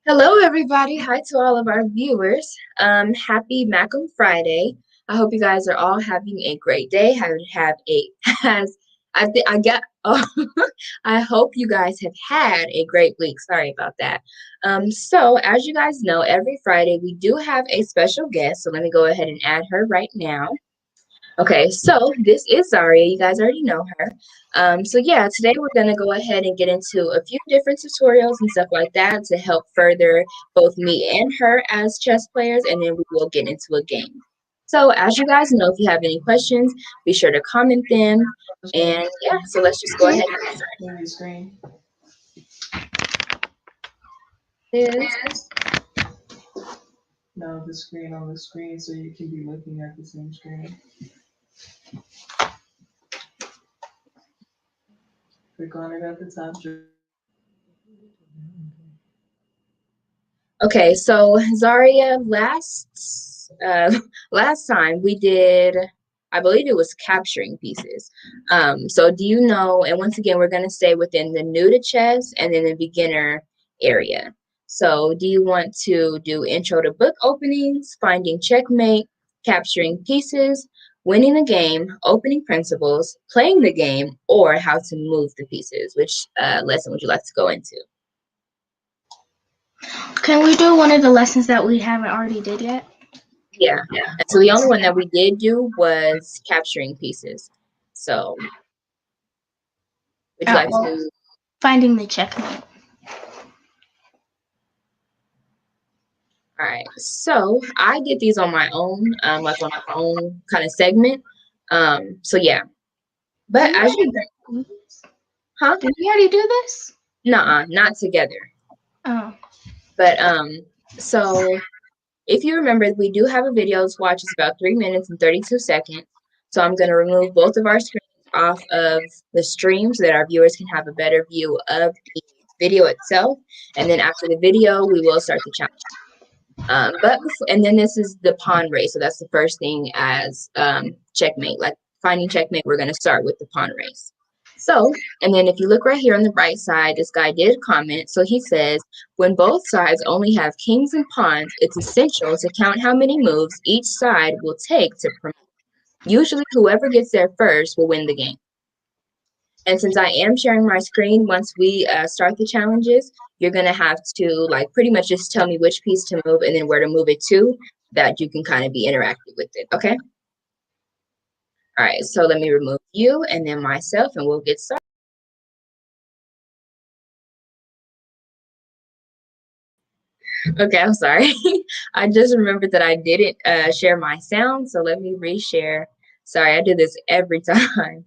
Hello, everybody. Hi to all of our viewers. Happy Macam Friday. I hope you guys are all having a great day. Have a has I think I got. Oh, I hope you guys have had a great week. Sorry about that. So as you guys know, every Friday we do have a special guest. So let me go ahead and add her right now. Okay, so this is Zaria. You guys already know her. So yeah, today we're gonna go ahead and get into a few different tutorials and stuff like that to help further both me and her as chess players, and then we will get into a game. So as you guys know, if you have any questions, be sure to comment them. And yeah, so let's just go ahead and get Share your screen. started. No, the screen on the screen so you can be looking at the same screen. Click on it at the top. Okay, so Zaria, last time we did, I believe it was capturing pieces. So do you know, and once again, we're going to stay within the new to chess and then the beginner area. So do you want to do intro to book openings, finding checkmate, capturing pieces, winning the game, opening principles, playing the game, or how to move the pieces? Which lesson would you like to go into? Can we do one of the lessons that we haven't already did yet? Yeah. And so the only one that we did do was capturing pieces. So would you like Well, to? finding the checkmate. All right. So I did these on my own, like on my own kind of segment. So yeah. But as you, huh? Did we already do this? Nuh-uh, not together. Oh. But so if you remember, we do have a video to watch. It's about 3 minutes and 32 seconds. So I'm going to remove both of our screens off of the stream so that our viewers can have a better view of the video itself. And then after the video, we will start the challenge. And then this is the pawn race. So that's the first thing as checkmate. Like finding checkmate, we're going to start with the pawn race. So, and then if you look right here on the right side, this guy did comment. So he says, when both sides only have kings and pawns, it's essential to count how many moves each side will take to promote. Usually, whoever gets there first will win the game. And since I am sharing my screen, once we start the challenges, you're going to have to like pretty much just tell me which piece to move and then where to move it to, that you can kind of be interactive with it. Okay. All right. So let me remove you and then myself and we'll get started. Okay, I'm sorry. I just remembered that I didn't share my sound, so let me reshare. Sorry, I do this every time.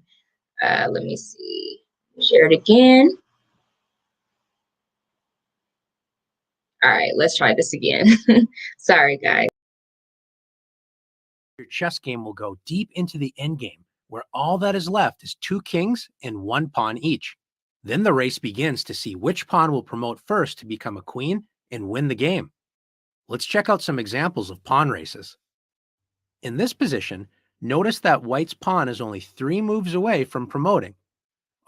Let me see. Share it again. All right, let's try this again. Sorry, guys. Your chess game will go deep into the endgame, where all that is left is 2 kings and 1 pawn each. Then the race begins to see which pawn will promote first to become a queen and win the game. Let's check out some examples of pawn races. In this position, notice that white's pawn is only 3 moves away from promoting.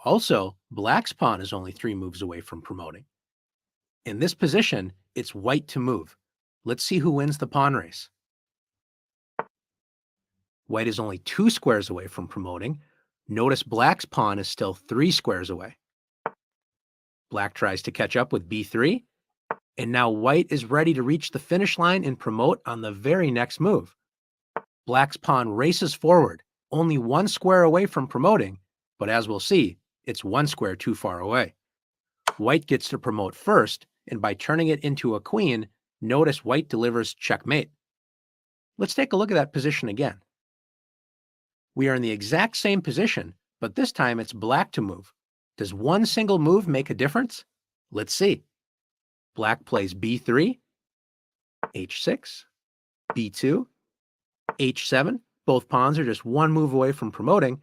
Also, black's pawn is only 3 moves away from promoting. In this position, it's white to move. Let's see who wins the pawn race. White is only 2 squares away from promoting. Notice black's pawn is still 3 squares away. Black tries to catch up with b3, and now white is ready to reach the finish line and promote on the very next move. Black's pawn races forward, only 1 square away from promoting, but as we'll see, it's 1 square too far away. White gets to promote first, and by turning it into a queen, notice white delivers checkmate. Let's take a look at that position again. We are in the exact same position, but this time it's black to move. Does one single move make a difference? Let's see. Black plays b3, h6, b2, h7. Both pawns are just 1 move away from promoting.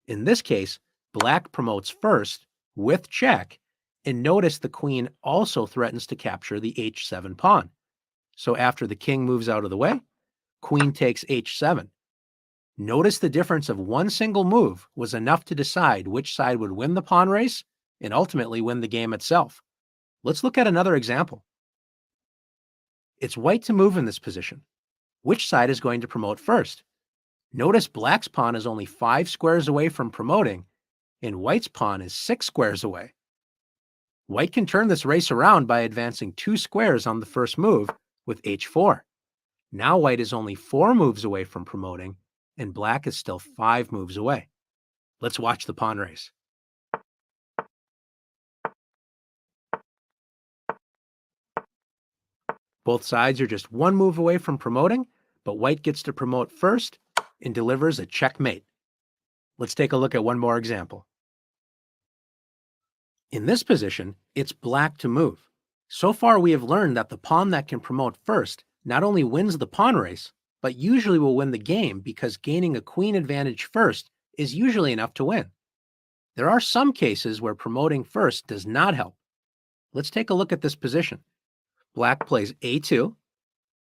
In this case, black promotes first with check, and notice the queen also threatens to capture the h7 pawn. So after the king moves out of the way, queen takes h7. Notice the difference of 1 single move was enough to decide which side would win the pawn race and ultimately win the game itself. Let's look at another example. It's white to move in this position. Which side is going to promote first? Notice black's pawn is only 5 squares away from promoting, and white's pawn is 6 squares away. White can turn this race around by advancing 2 squares on the first move with h4. Now white is only 4 moves away from promoting, and black is still 5 moves away. Let's watch the pawn race. Both sides are just 1 move away from promoting, but white gets to promote first and delivers a checkmate. Let's take a look at one more example. In this position, it's black to move. So far, we have learned that the pawn that can promote first not only wins the pawn race, but usually will win the game because gaining a queen advantage first is usually enough to win. There are some cases where promoting first does not help. Let's take a look at this position. Black plays a2,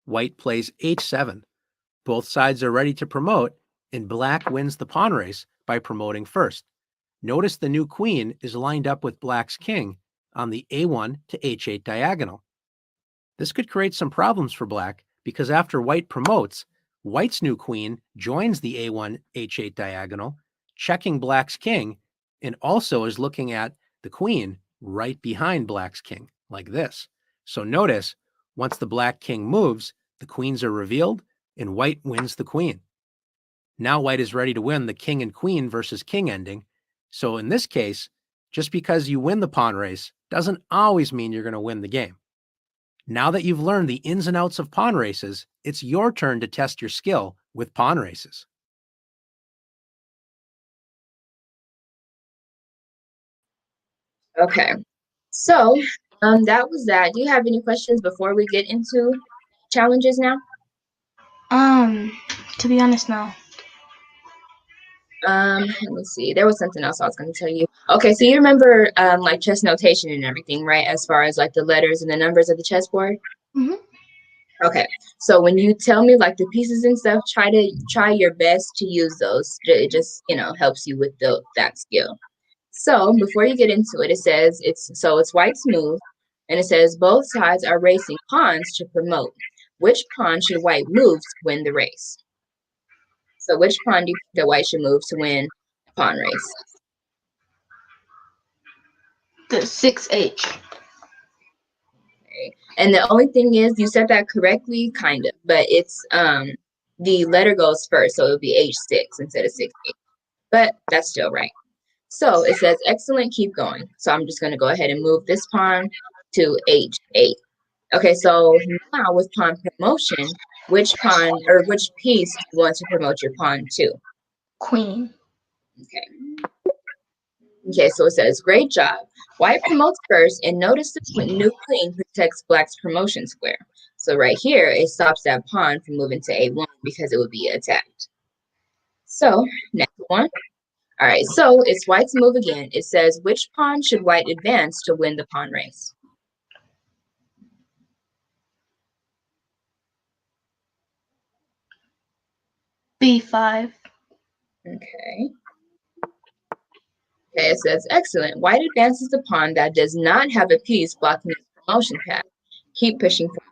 white plays h7. Both sides are ready to promote, and black wins the pawn race by promoting first. Notice the new queen is lined up with black's king on the a1 to h8 diagonal. This could create some problems for black because after white promotes, white's new queen joins the a1 h8 diagonal, checking black's king, and also is looking at the queen right behind black's king, like this. So notice, once the black king moves, the queens are revealed, and white wins the queen. Now white is ready to win the king and queen versus king ending. So in this case, just because you win the pawn race doesn't always mean you're going to win the game. Now that you've learned the ins and outs of pawn races, it's your turn to test your skill with pawn races. Okay, so that was that. Do you have any questions before we get into challenges now? To be honest, no. Let me see. There was something else I was going to tell you. Okay, so you remember like chess notation and everything, right? As far as like the letters and the numbers of the chessboard. Mhm. Okay, so when you tell me like the pieces and stuff, try your best to use those. It just helps you with that skill. So before you get into it, it says it's white's move, and it says both sides are racing pawns to promote. Which pawn should white move to win the race? So which pawn do you think that white should move to win a pawn race? The 6H. Okay. And the only thing is, you said that correctly, kind of, but it's the letter goes first, so it'll be H6 instead of 6H. But that's still right. So it says, excellent, keep going. So I'm just going to go ahead and move this pawn to H8. Okay, so now with pawn promotion, which pawn or which piece do you want to promote your pawn to? Queen. Okay. Okay, so it says, great job. White promotes first, and notice the new queen protects black's promotion square. So right here, it stops that pawn from moving to A1 because it would be attacked. So next one. All right, so it's white's move again. It says, which pawn should white advance to win the pawn race? B5. Okay. Okay, it says, excellent. White advances the pawn that does not have a piece blocking its promotion path. Keep pushing forward.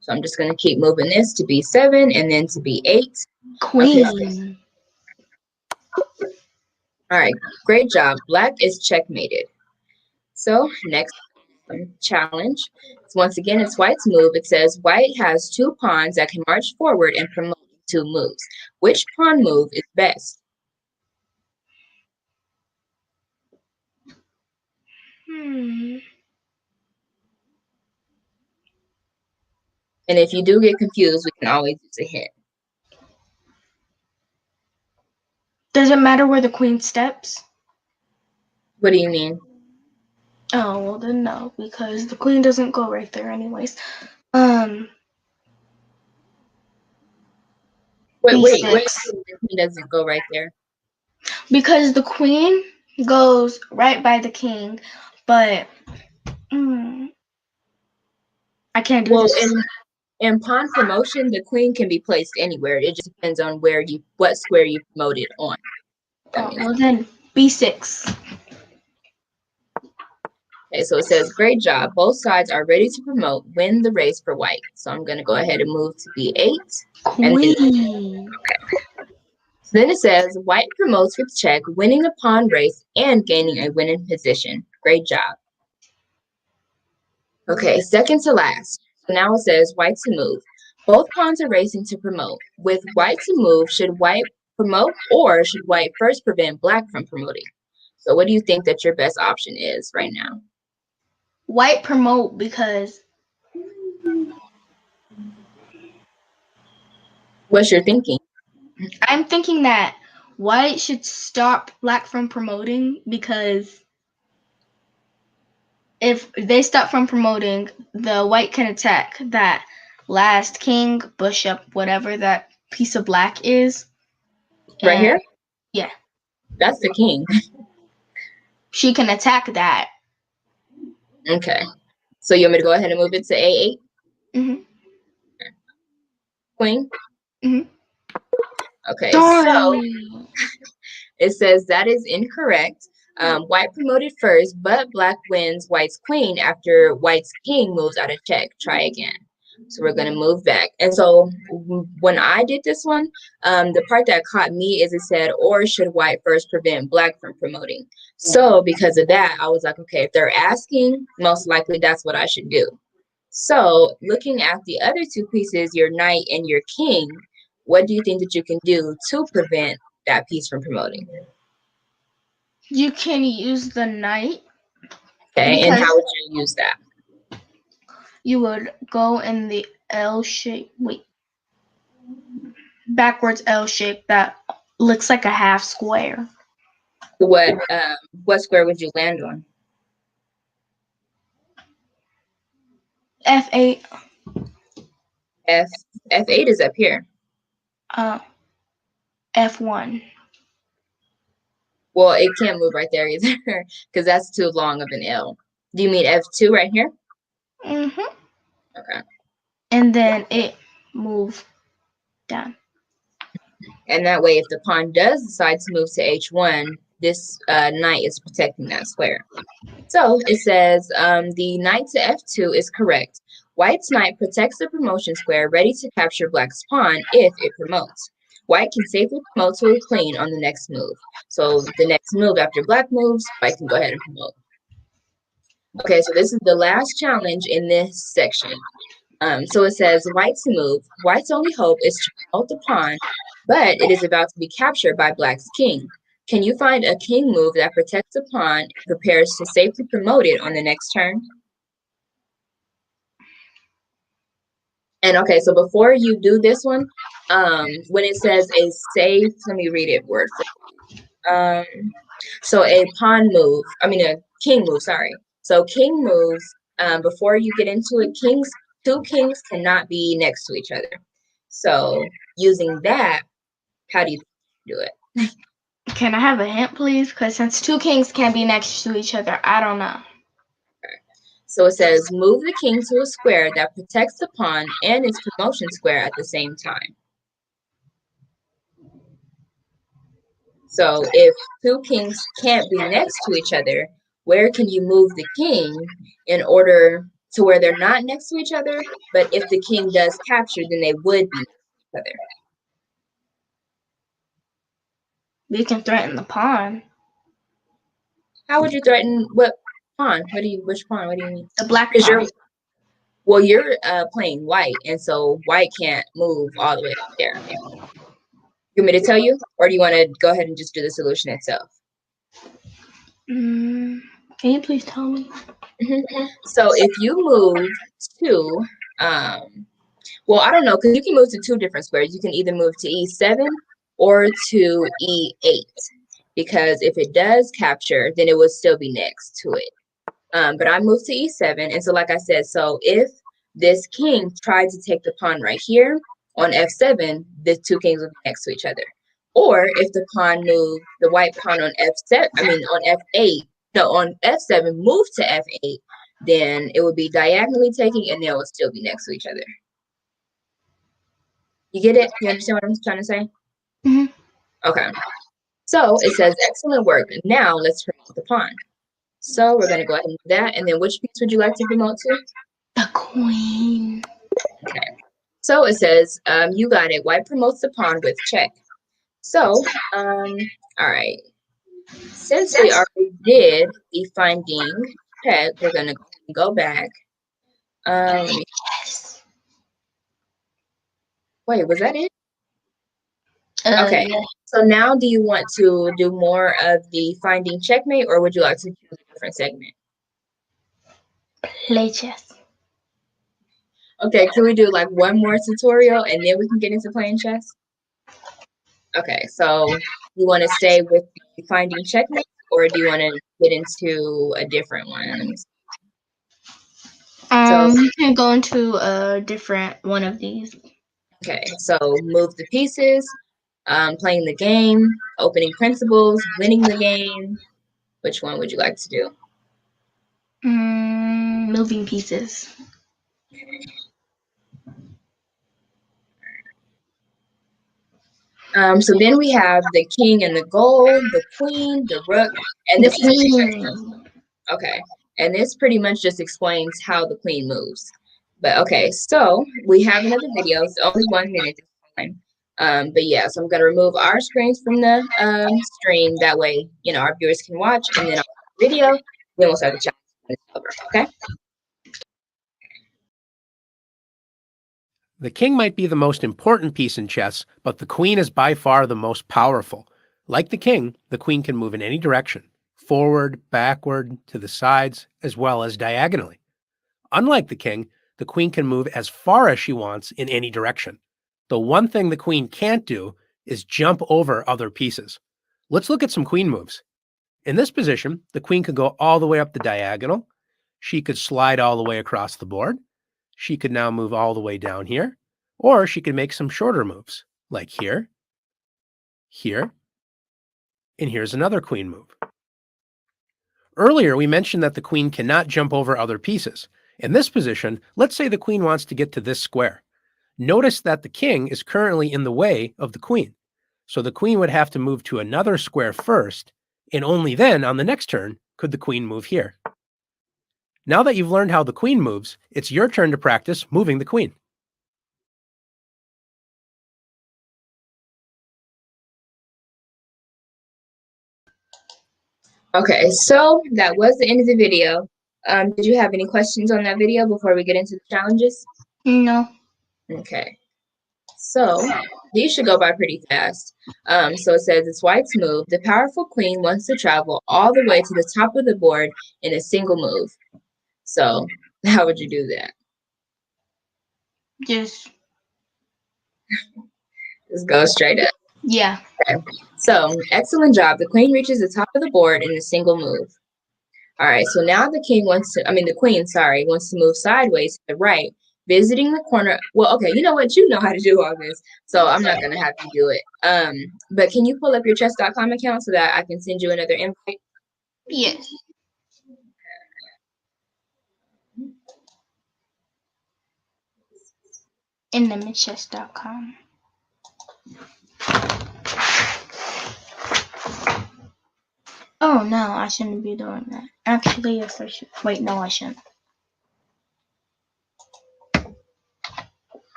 So I'm just going to keep moving this to B7 and then to B8. Queen. Okay. All right, great job. Black is checkmated. So next challenge. So once again, it's white's move. It says white has 2 pawns that can march forward and promote 2 moves. Which pawn move is best? And if you do get confused, we can always use a hint. Does it matter where the queen steps? What do you mean? Oh, well then no, because the queen doesn't go right there anyways. Wait, B6. the queen doesn't go right there? Because the queen goes right by the king, but I can't do this. In pawn promotion, the queen can be placed anywhere. It just depends on what square you promoted on. Oh, well then B6. Okay, so it says, great job. Both sides are ready to promote. Win the race for white. So I'm going to go ahead and move to B8. And Queen. so then it says, white promotes with check, winning a pawn race and gaining a winning position. Great job. Okay, second to last. So now it says white to move. Both pawns are racing to promote. With white to move, should white promote or should white first prevent black from promoting? So what do you think that your best option is right now? White promote because What's your thinking? I'm thinking that white should stop black from promoting, because if they stop from promoting, the white can attack that last king, bishop, whatever that piece of black is. Right here? Yeah. That's the king. She can attack that. Okay. So you want me to go ahead and move it to A8? Mm-hmm. Queen? Mm-hmm. Okay, Darn. so it says that is incorrect. White promoted first, but black wins white's queen after white's king moves out of check. Try again. So we're going to move back. And so when I did this one, the part that caught me is it said, or should white first prevent black from promoting? So because of that, I was like, okay, if they're asking, most likely that's what I should do. So looking at the other two pieces, your knight and your king, what do you think that you can do to prevent that piece from promoting? You can use the knight. Okay, and how would you use that? You would go in the L shape. Wait. Backwards L shape that looks like a half square. What square would you land on? F8. F8 is up here. F1. Well, it can't move right there either because that's too long of an L. Do you mean F2 right here? Mm-hmm. Okay. And then it move down. And that way, if the pawn does decide to move to H1, this knight is protecting that square. So it says the knight to F2 is correct. White's knight protects the promotion square, ready to capture black's pawn if it promotes. White can safely promote to a queen on the next move. So the next move after black moves, white can go ahead and promote. Okay, so this is the last challenge in this section. So it says white to move. White's only hope is to promote the pawn, but it is about to be captured by black's king. Can you find a king move that protects the pawn and prepares to safely promote it on the next turn? And okay, so before you do this one, when it says a safe, let me read it word for word. So a pawn move, a king move, sorry. So king moves, before you get into it, two kings cannot be next to each other. So using that, how do you do it? Can I have a hint, please? Because since two kings can't be next to each other, I don't know. So it says, move the king to a square that protects the pawn and its promotion square at the same time. So if two kings can't be next to each other, where can you move the king in order to where they're not next to each other? But if the king does capture, then they would be next to each other. You can threaten the pawn. How would you threaten what pawn? Which pawn? What do you mean? The black Because pawn. you're playing white, and so white can't move all the way up there. You want me to tell you, or do you want to go ahead and just do the solution itself? Can you please tell me? So if you move to, well, I don't know, because you can move to two different squares. You can either move to E7 or to E8, because if it does capture, then it would still be next to it. But I moved to E7, and so like I said, so if this king tried to take the pawn right here on F7, the two kings would be next to each other. Or if the pawn moved, the white pawn on F7, on F8, no, on F7 moved to F8, then it would be diagonally taking, and they would still be next to each other. You get it? You understand what I'm trying to say? Mm-hmm. Okay. So it says, excellent work. Now let's promote the pawn. So we're going to go ahead and do that. And then which piece would you like to promote to? The queen. Okay. So it says, you got it. White promotes the pawn with check. So, all right. Since we already did the finding check, we're going to go back. Yes. Wait, was that it? Okay. Yeah. So now do you want to do more of the finding checkmate, or would you like to choose a different segment? Play chess. Okay, can we do like one more tutorial and then we can get into playing chess? Okay, so you want to stay with the finding checkmate, or do you want to get into a different one? Let me see. You can go into a different one of these. Okay, so move the pieces, playing the game, opening principles, winning the game. Which one would you like to do? Moving pieces. So then we have the king and the gold, the queen, the rook, and The this is queen. okay. And this pretty much just explains how the queen moves. But okay, so we have another video. It's only 1 minute this time. But yeah, so I'm gonna remove our screens from the stream. That way, you know, our viewers can watch, and then I'll start the video. Then we'll start the challenge when it's over. Okay. The king might be the most important piece in chess, but the queen is by far the most powerful. Like the king, the queen can move in any direction, forward, backward, to the sides, as well as diagonally. Unlike the king, the queen can move as far as she wants in any direction. The one thing the queen can't do is jump over other pieces. Let's look at some queen moves. In this position, the queen could go all the way up the diagonal. She could slide all the way across the board. She could now move all the way down here, or she could make some shorter moves, like here, here, and here's another queen move. Earlier, we mentioned that the queen cannot jump over other pieces. In this position, let's say the queen wants to get to this square. Notice that the king is currently in the way of the queen. So the queen would have to move to another square first, and only then, on the next turn, could the queen move here. Now that you've learned how the queen moves, it's your turn to practice moving the queen. Okay, so that was the end of the video. Did you have any questions on that video before we get into the challenges? No. Okay. So these should go by pretty fast. So it says it's white's move. The powerful queen wants to travel all the way to the top of the board in a single move. So how would you do that? Just Just go straight up. yeah. Okay. So excellent job. The queen reaches the top of the board in a single move. All right. So now the queen, sorry, wants to move sideways to the right, visiting the corner. Well, okay, you know what? You know how to do all this, so I'm not gonna have you do it. But can you pull up your chess.com account so that I can send you another invite? Yes. In the midchess.com. Oh no, I shouldn't be doing that. Actually, yes, I should. Wait, no, I shouldn't.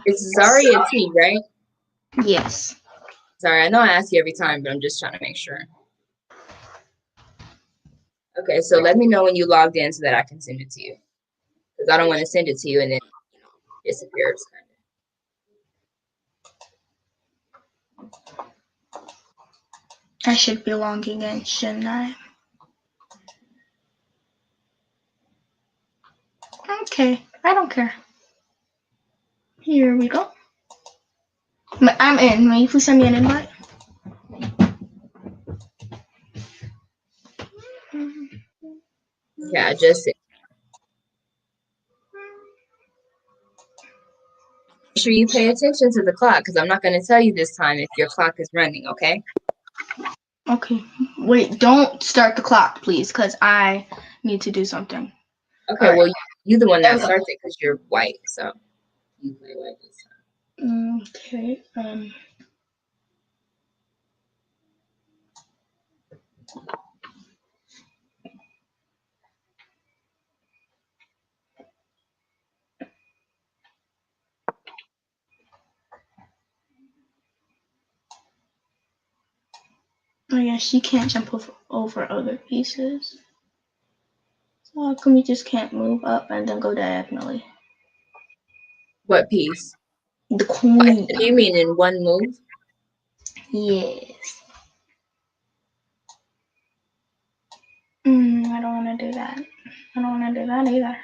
It's Zaria T, right? Yes. Sorry, I know I ask you every time, but I'm just trying to make sure. Okay, so let me know when you logged in so that I can send it to you. Because I don't want to send it to you and then it disappears. I should be logging in, shouldn't I? Okay, I don't care. Here we go. I'm in. Will you please send me an invite? Yeah, I just make sure you pay attention to the clock because I'm not going to tell you this time if your clock is running, okay? Okay. Wait, don't start the clock, please, because I need to do something. Okay, All right. well, you're the one There that we go. starts it because you're white, so you play white this time. Okay. Oh yeah, she can't jump over other pieces. So how come you just can't move up and then go diagonally? What piece? The queen. Do you mean in one move? Yes. I don't want to do that. I don't want to do that either.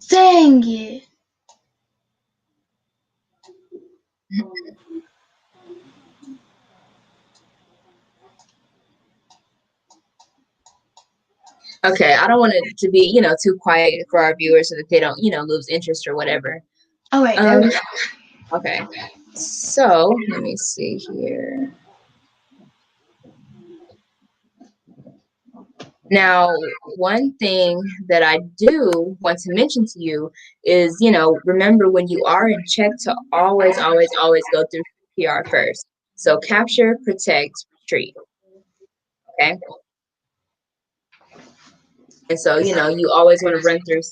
Dang it. Okay, I don't want it to be, too quiet for our viewers so that they don't, lose interest or whatever. Oh, wait. There we go. Okay, so let me see here. Now, one thing that I do want to mention to you is, remember when you are in check to always, always, always go through PR first. So capture, protect, retreat. Okay. And so, you always want to run through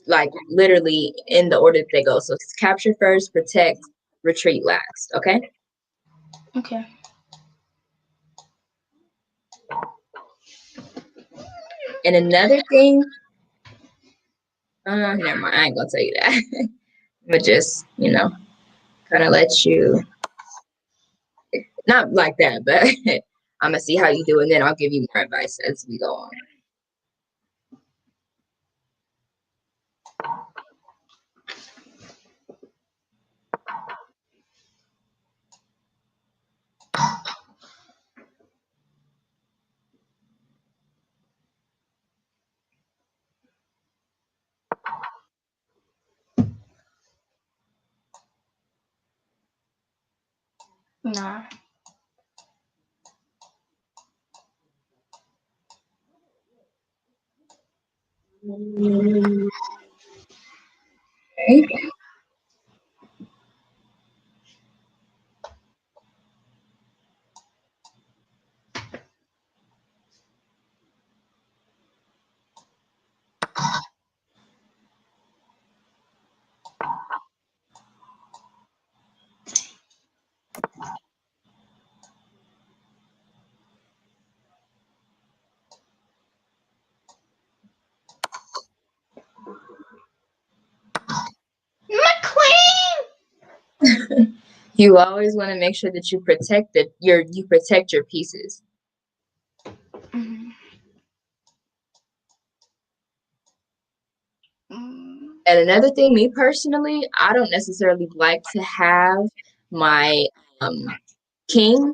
like literally in the order that they go. So it's capture first, protect, retreat last. Okay. Okay. And another thing, never mind, I ain't gonna tell you that. But just, kind of let you, not like that, but I'm gonna see how you do, and then I'll give you more advice as we go on. Nah. Okay. My queen! You always want to make sure that you protect you protect your pieces. And another thing, me personally, I don't necessarily like to have my king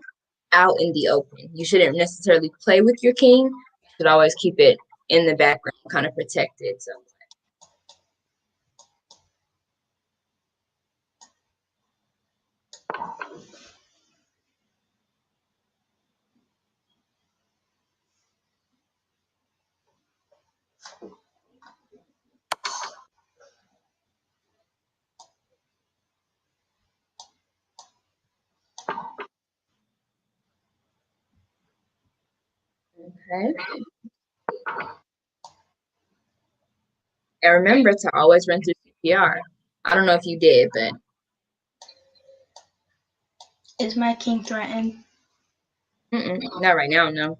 out in the open. You shouldn't necessarily play with your king. You should always keep it in the background, kind of protected. So. Okay. And remember to always run through CPR. I don't know if you did, but. Is my king threatened? Not right now, no.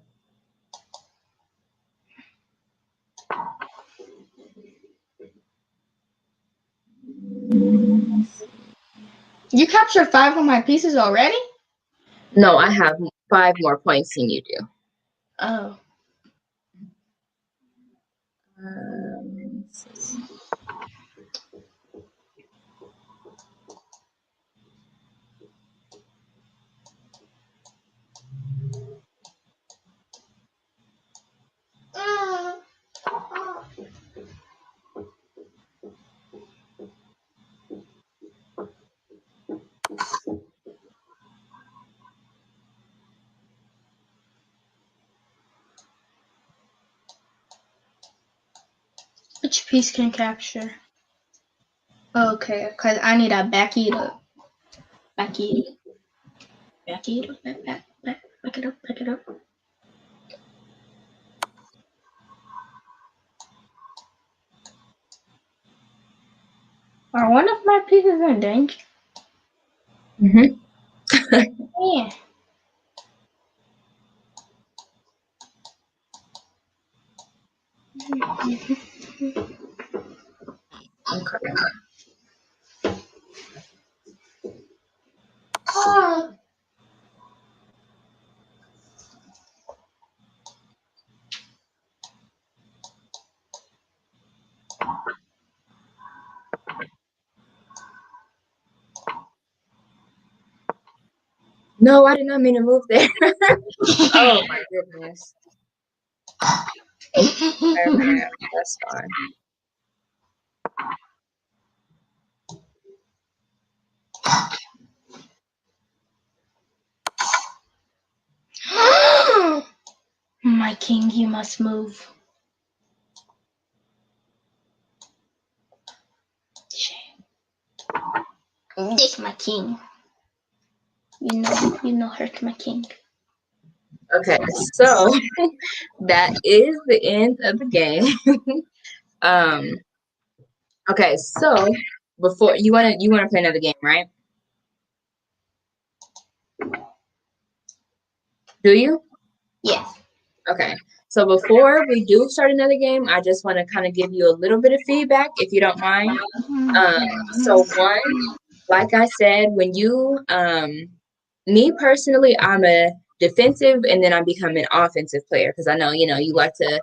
You captured 5 of my pieces already? No, I have 5 more points than you do. Oh. Which piece can capture? Okay, because I need a back it up. Back it up. Back it up. Back it up. Back it up. Are one of my pieces in danger? Mm-hmm. Yeah. Okay. No, I did not mean to move there. Oh my goodness. Okay, that's fine. My king, you must move. This my king. You know, hurt my king. Okay, so that is the end of the game. Okay, so before you wanna play another game, right? Do you? Yes. Okay. So before we do start another game, I just want to kind of give you a little bit of feedback, if you don't mind. So one, like I said, when you, me personally, I'm a defensive, and then I become an offensive player because I know, you like to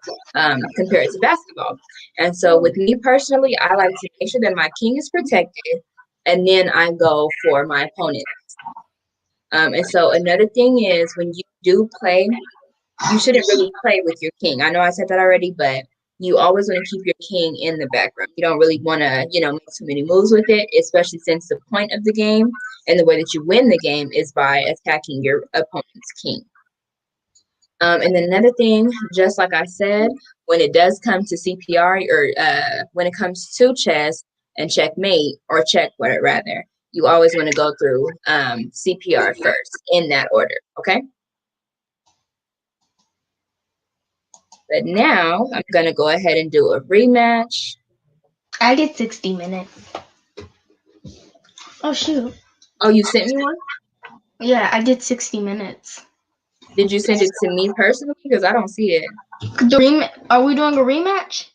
compare it to basketball. And so with me personally, I like to make sure that my king is protected, and then I go for my opponent. And so another thing is when you do play, you shouldn't really play with your king. I know I said that already, but you always want to keep your king in the background. You don't really want to, make too many moves with it, especially since the point of the game and the way that you win the game is by attacking your opponent's king. And then another thing, just like I said, when it does come to CPR or when it comes to chess and checkmate or check, rather, you always want to go through CPR first in that order, okay? But now I'm going to go ahead and do a rematch. I did 60 minutes. Oh, shoot. Oh, you sent me one? Yeah, I did 60 minutes. Did you send it to me personally? Because I don't see it. Are we doing a rematch?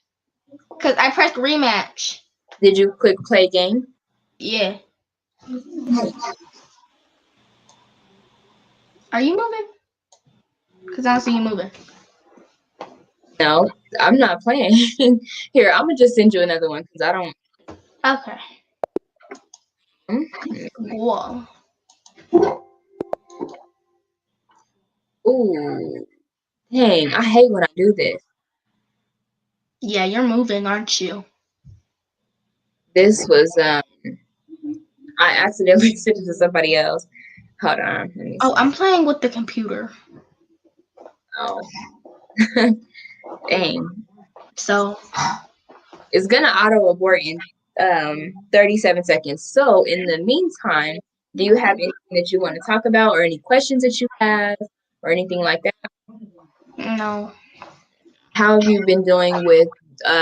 Because I pressed rematch. Did you click play game? Yeah. Are you moving? Because I don't see you moving. No, I'm not playing. Here, I'm going to just send you another one because I don't. Okay. Whoa. Ooh. Dang, I hate when I do this. Yeah, you're moving, aren't you? This was, I accidentally sent it to somebody else. Hold on. Let me Oh, see. I'm playing with the computer. Oh. Dang. So, It's going to auto abort in 37 seconds. So in the meantime, do you have anything that you want to talk about or any questions that you have or anything like that? no. How have you been doing with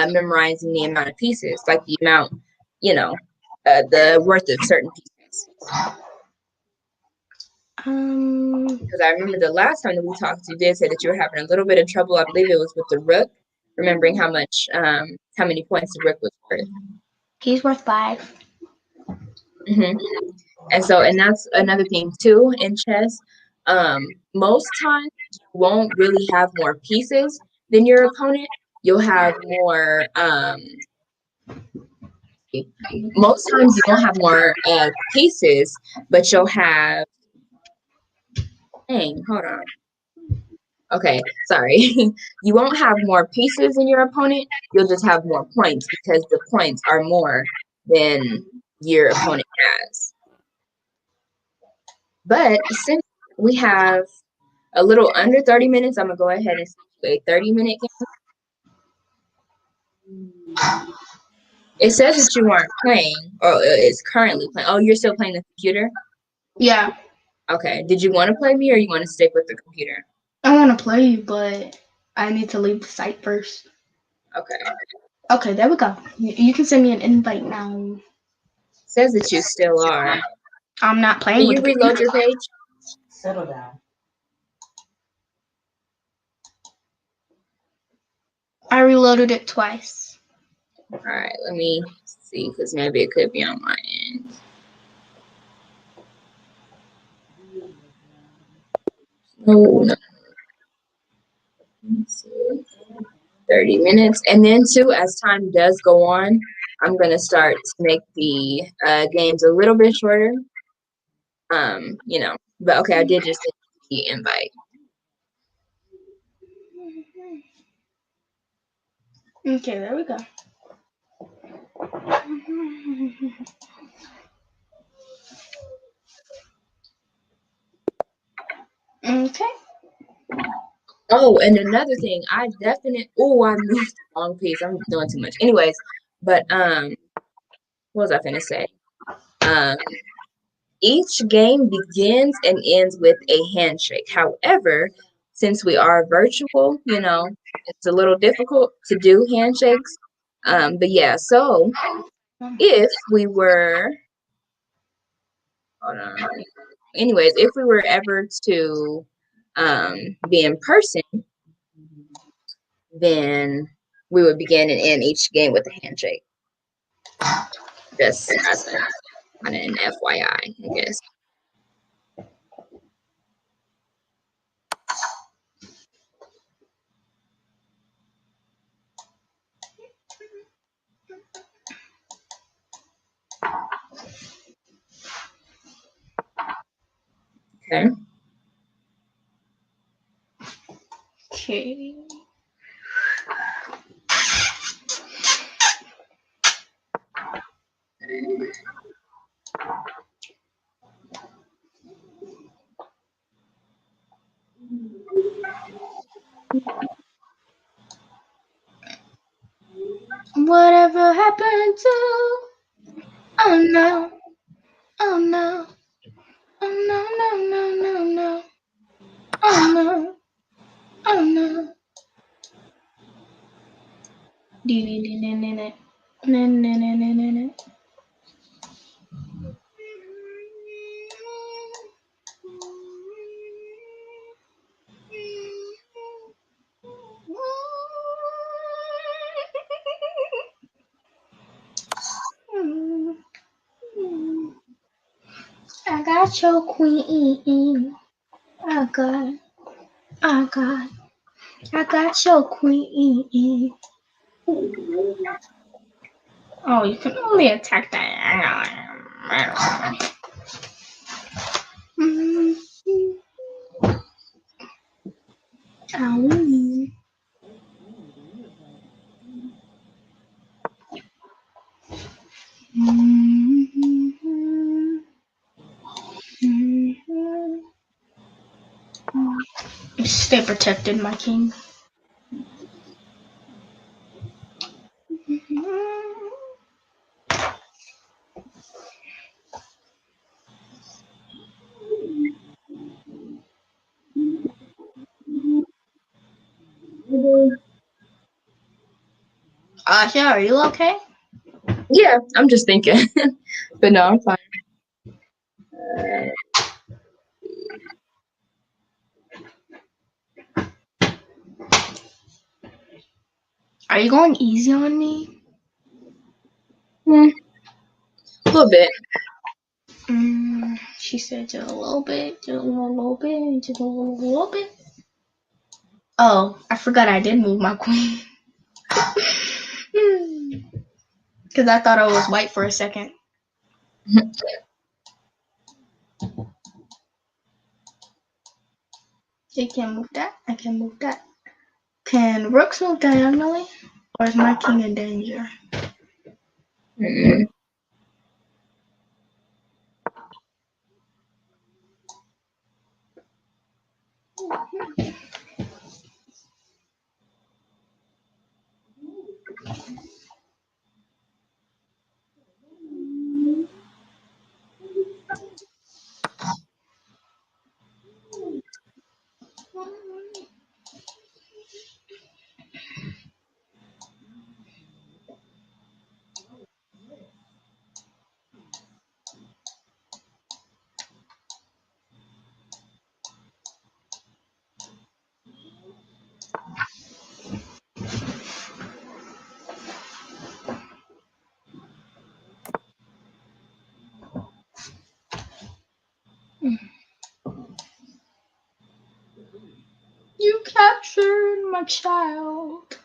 memorizing the amount of pieces, like the amount, the worth of certain pieces? Because I remember the last time that we talked, you did say that you were having a little bit of trouble. I believe it was with the rook, remembering how many points the rook was worth. He's worth 5. Mm-hmm. And that's another thing too in chess. Most times you won't really have more pieces than your opponent. You'll have more. Most times you won't have more pieces, but you'll have. Dang, hold on. Okay, sorry. You won't have more pieces than your opponent. You'll just have more points because the points are more than your opponent has. But since we have a little under 30 minutes, I'm going to go ahead and do a 30-minute game. It says that you weren't playing, or it's currently playing. Oh, you're still playing the computer? Yeah. Okay. Did you want to play me, or you want to stick with the computer? I want to play you, but I need to leave the site first. Okay. Okay, there we go. You can send me an invite now. It says that you still are. I'm not playing Can with you the reload computer. your page? Settle down. I reloaded it twice. All right. Let me see, because maybe it could be on my end. No. Let me see. 30 minutes. And then, too, as time does go on, I'm going to start to make the games a little bit shorter. But okay, I did just send the invite. Okay, there we go. Okay. Oh, and another thing, I moved the wrong piece. I'm doing too much. Anyways, but what was I finna say? Each game begins and ends with a handshake. However, since we are virtual, it's a little difficult to do handshakes. But yeah, so if we were, hold on. Anyways, if we were ever to be in person, then we would begin and end each game with a handshake. Just as an FYI, I guess. Okay. Okay. Whatever happened to? Oh no! Oh no! Oh no! No! No! No! No! Oh no! Oh no! I got your queen. I got your queen. Oh, you can only attack that. Ow. Stay protected, my king. Asha, are you okay? Yeah, I'm just thinking. But no, I'm fine. Are you going easy on me? A little bit. She said just a little bit, just a little bit, just a little bit. Oh, I forgot I did move my queen. Because I thought I was white for a second. I can't move that. I can move that. Can rooks move diagonally? Or is my king in danger? You captured my child.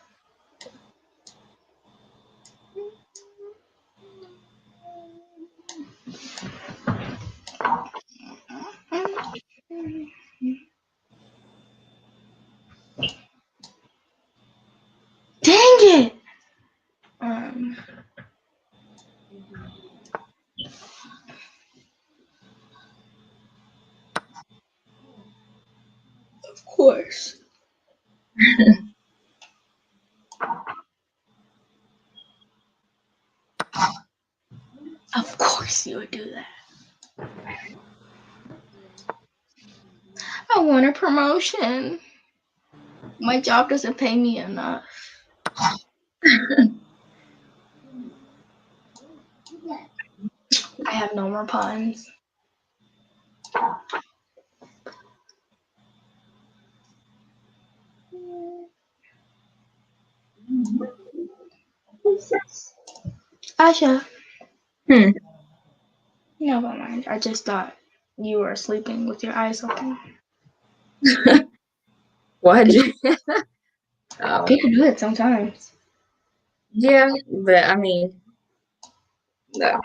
Dang it! Of course. Of course you would do that. I want a promotion. My job doesn't pay me enough. I have no more puns. Asha. Never mind. I just thought you were sleeping with your eyes open. Why'd you? Oh, People do it sometimes. yeah, but I mean, no.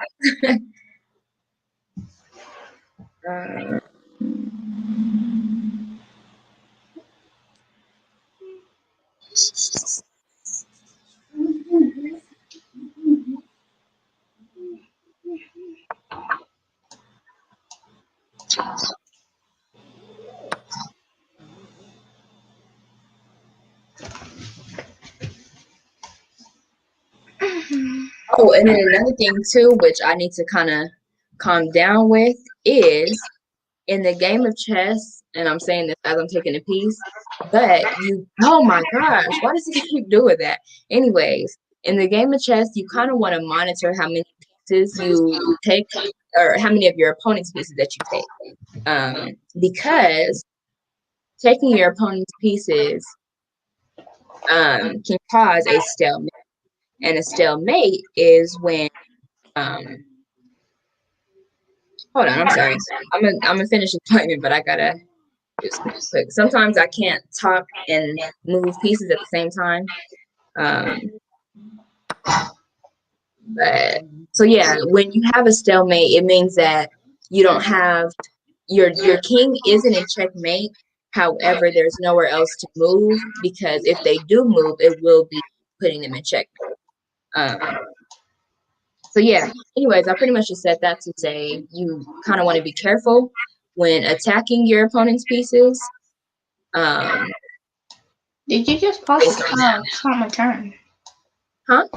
Oh, and then another thing too, which I need to kind of calm down with, is in the game of chess, and I'm saying this as I'm taking a piece, but oh my gosh, why does it keep doing that? Anyways, in the game of chess, you kind of want to monitor how many pieces you take, or how many of your opponent's pieces that you take, because taking your opponent's pieces can cause a stalemate, and a stalemate is when hold on, I'm sorry. I'm gonna finish explaining, but I gotta just quick. Sometimes I can't talk and move pieces at the same time. But so yeah, when you have a stalemate, it means that you don't have your king isn't in checkmate. However, there's nowhere else to move, because if they do move, it will be putting them in checkmate. So yeah, anyways, I pretty much just said that to say you kind of want to be careful when attacking your opponent's pieces. Did you just pause the time? It's not my turn. Huh?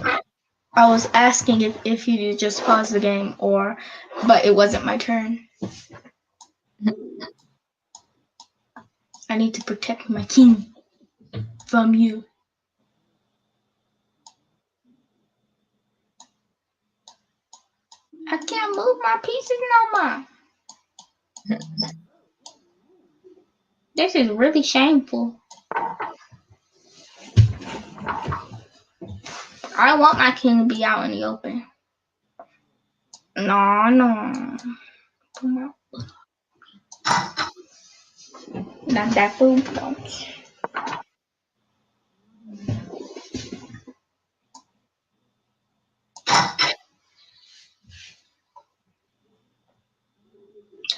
I was asking if you did just pause the game, but it wasn't my turn. I need to protect my king from you. I can't move my pieces no more. This is really shameful. I want my king to be out in the open. No. Come on. Not that food, though.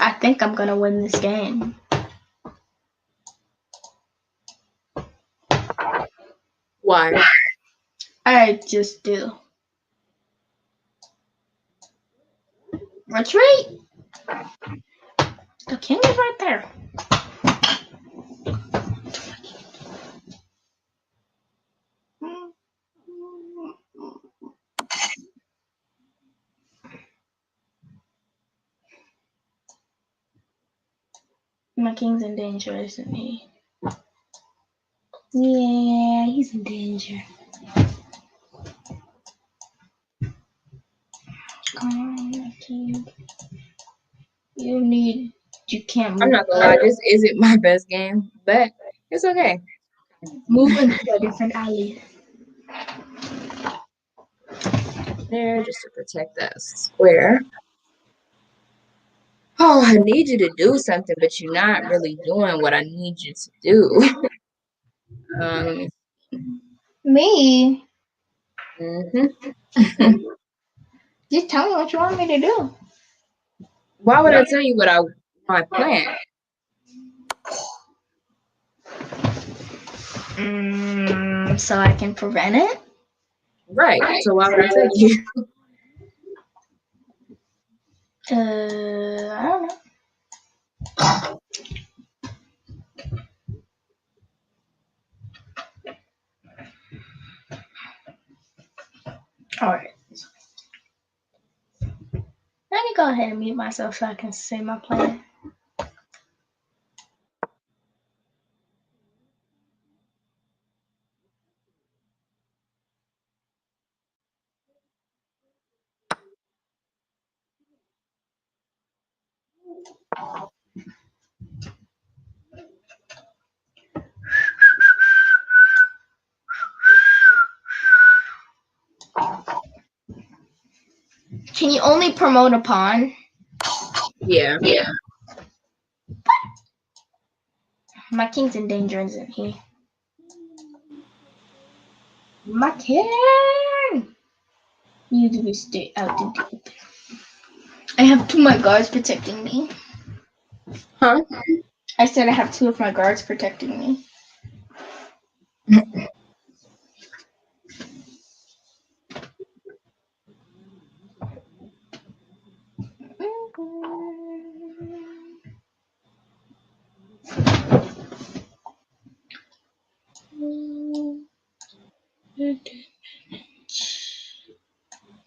I think I'm gonna win this game. Why? I just do. Retreat! The king is right there. My king's in danger, isn't he? Yeah, he's in danger. Come on, my king. You can't move. I'm not gonna lie, this isn't my best game, but it's okay. Move into a different alley. There, just to protect that square. Oh, I need you to do something, but you're not really doing what I need you to do. Um, Me? mhm. Just tell me what you want me to do. Why would I tell you what my plan? So I can prevent it? Right. So why would I tell you? I don't know. Alright. Let me go ahead and mute myself so I can say my plan. Can you only promote a pawn? Yeah. My king's in danger, isn't he? My king! You need to stay out the deep. I have 2 of my guards protecting me. Huh? I said I have 2 of my guards protecting me.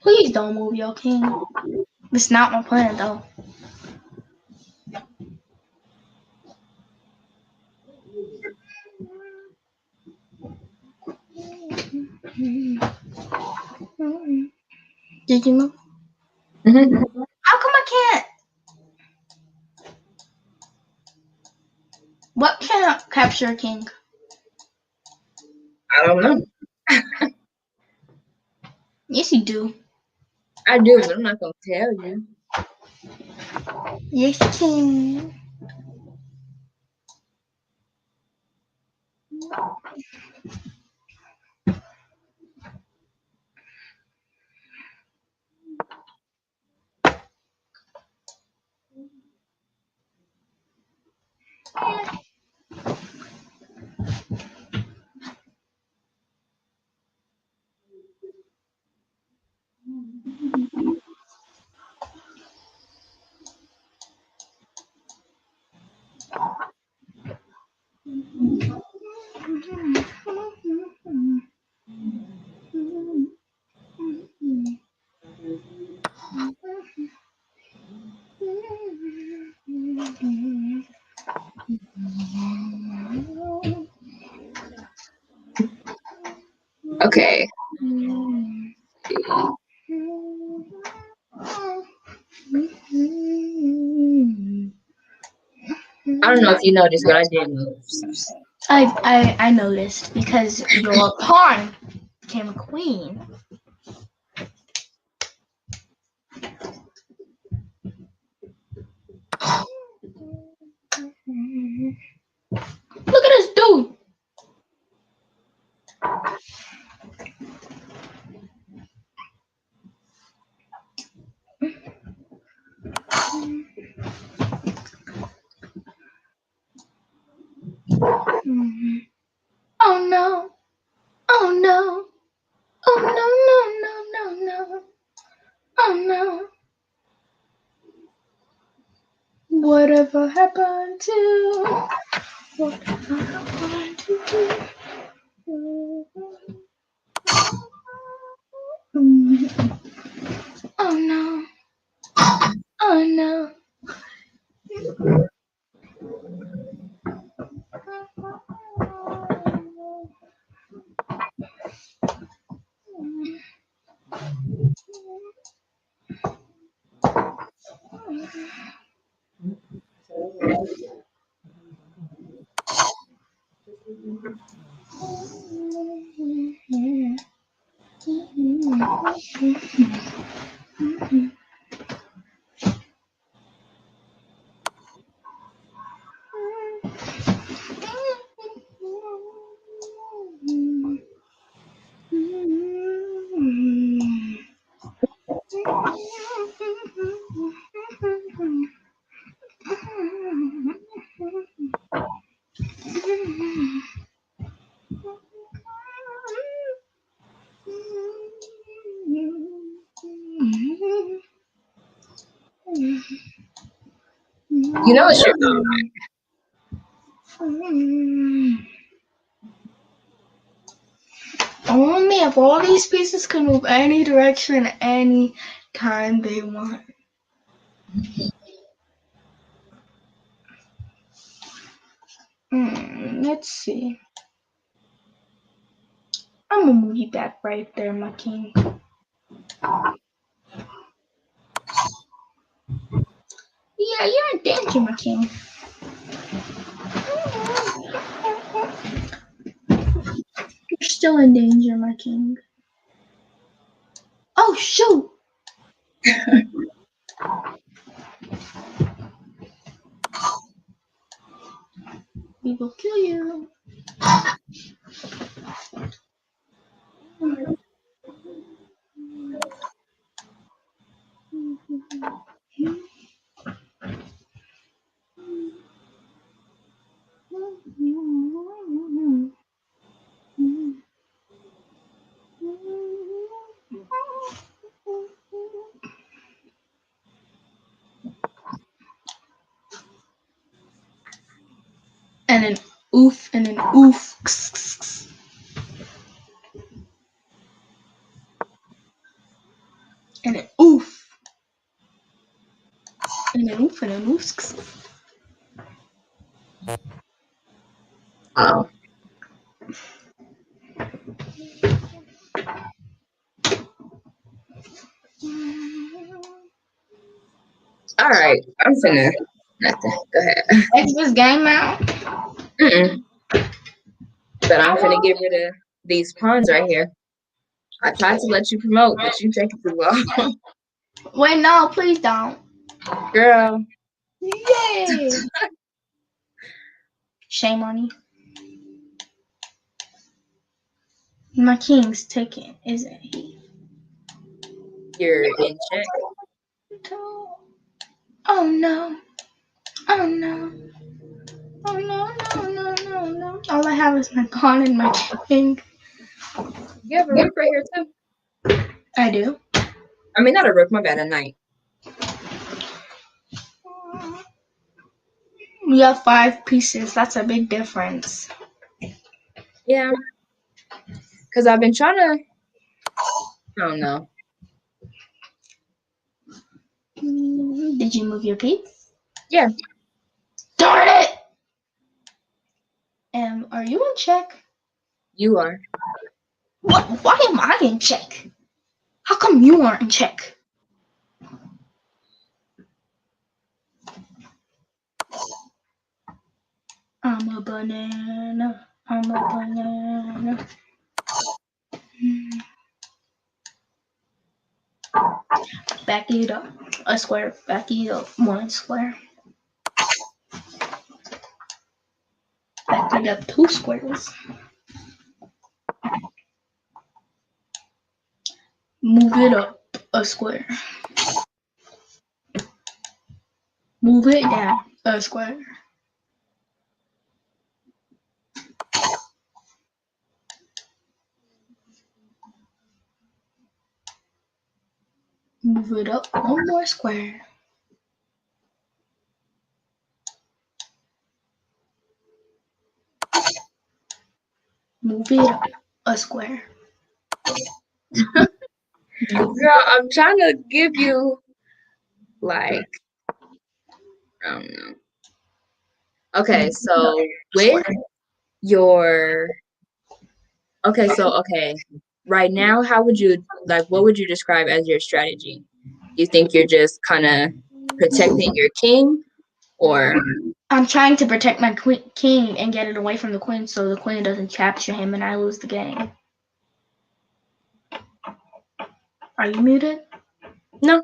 Please don't move your king. It's not my plan though. Did you move? Mhm. How come I can't? What cannot capture a king? I don't know. Yes, you do. I do, but I'm not gonna tell you. Yes, you can. Okay. I don't know if you noticed, but I did move. So. I noticed because your pawn became a queen. Look at this dude. Oh no. Oh no. Oh no, no, no, no, no. Oh no. Whatever happened to whatever happened to Oh no. Oh no. You know it's your Only if all these pieces can move any direction, any time they want. Let's see. I'm gonna move you back right there, my king. Yeah, you're in danger, my king. You're still in danger, my king. Oh, shoot! We will kill you. And then oof, and then oof. And then oof. And then oof, and then oof. Oh. All right, I'm finna. Nothing. Go ahead. Exit this game out. But I'm finna get rid of these pawns right here. I tried to let you promote, but you take it too long. Wait, no, please don't. Girl. Yay! Shame on you. My king's taken, isn't he? You're in check. Oh no. Oh no. Oh no, no, no, no, no. All I have is my pawn and my king. You have a rook right here too. I do. I mean, not a rook, my bad, a knight. We have 5 pieces. That's a big difference. Yeah. Because I've been trying to, I don't know. Did you move your piece? Yeah. Darn it! Are you in check? You are. What? Why am I in check? How come you aren't in check? I'm a banana. I'm a banana. Back it up. A square. Back it up. 1 square. Back it up 2 squares. Move it up a square. Move it down a square. Move it up 1 more square. Move it up a square. Girl, I'm trying to give you, like, I don't know. Okay, so with your, okay, right now, how would you, like, what would you describe as your strategy? You think you're just kind of protecting your king, or? I'm trying to protect my king and get it away from the queen so the queen doesn't capture him and I lose the game. Are you muted? No,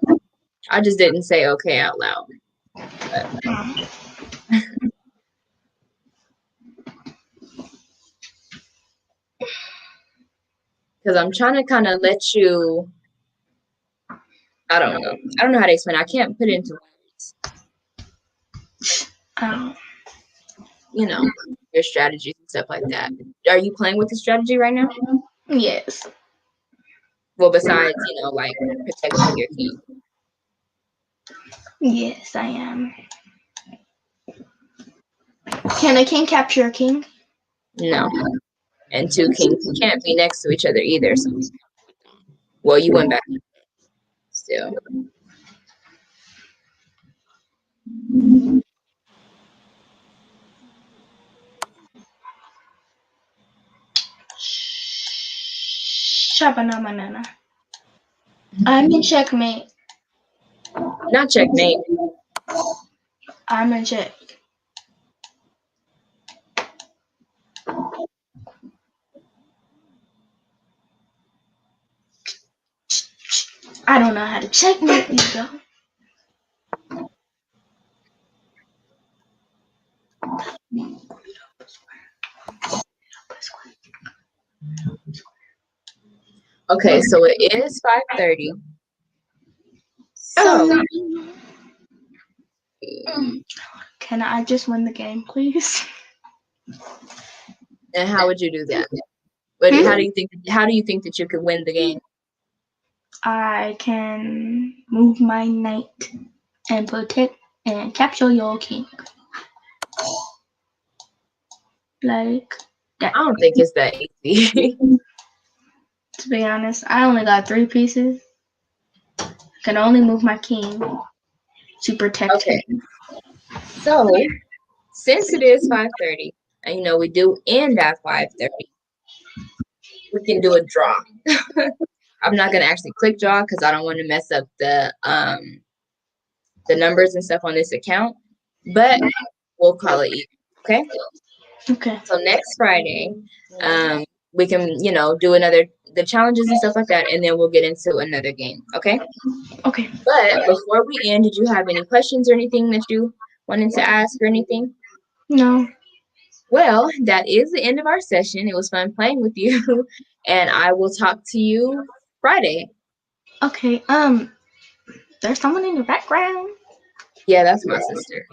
I just didn't say okay out loud. Because I'm trying to kind of let you, I don't know. I don't know how to explain it. I can't put it into words. You know, your strategies and stuff like that. Are you playing with the strategy right now? Yes. Well, besides, like protecting your king. Yes, I am. Can a king capture a king? No. And two kings can't be next to each other either. So, well, you went back still. Shabanamanana. I'm in checkmate. Not checkmate. I'm in check. I don't know how to checkmate these though. Okay, so it is 5:30. So, Can I just win the game, please? and how would you do that? But how do you think that you could win the game? I can move my knight and protect and capture your king. Like that. I don't think it's that easy. To be honest, I only got 3 pieces. Can only move my king to protect Okay. him. So, since it is 5:30, and you know we do end at 5:30, we can do a draw. I'm not gonna actually click draw because I don't want to mess up the numbers and stuff on this account. But we'll call it even. Okay. Okay. So next Friday, we can do the challenges and stuff like that, and then we'll get into another game. Okay. Okay. But before we end, did you have any questions or anything that you wanted to ask or anything? No. Well, that is the end of our session. It was fun playing with you, and I will talk to you Friday. Okay. There's someone in the background. Yeah, that's my sister.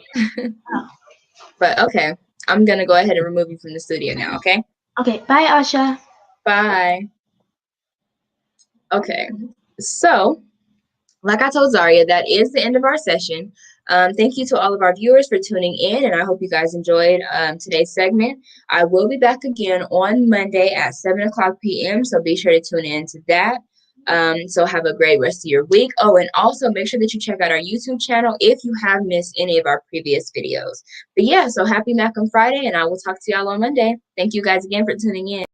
But okay, I'm gonna go ahead and remove you from the studio now. Okay. Okay. Bye, Asha. Bye. Okay. So, like I told Zaria, that is the end of our session. Thank you to all of our viewers for tuning in, and I hope you guys enjoyed today's segment. I will be back again on Monday at 7:00 p.m., so be sure to tune in to that. So have a great rest of your week. Oh, and also make sure that you check out our YouTube channel if you have missed any of our previous videos. But yeah, so happy Malcolm Friday, and I will talk to y'all on Monday. Thank you guys again for tuning in.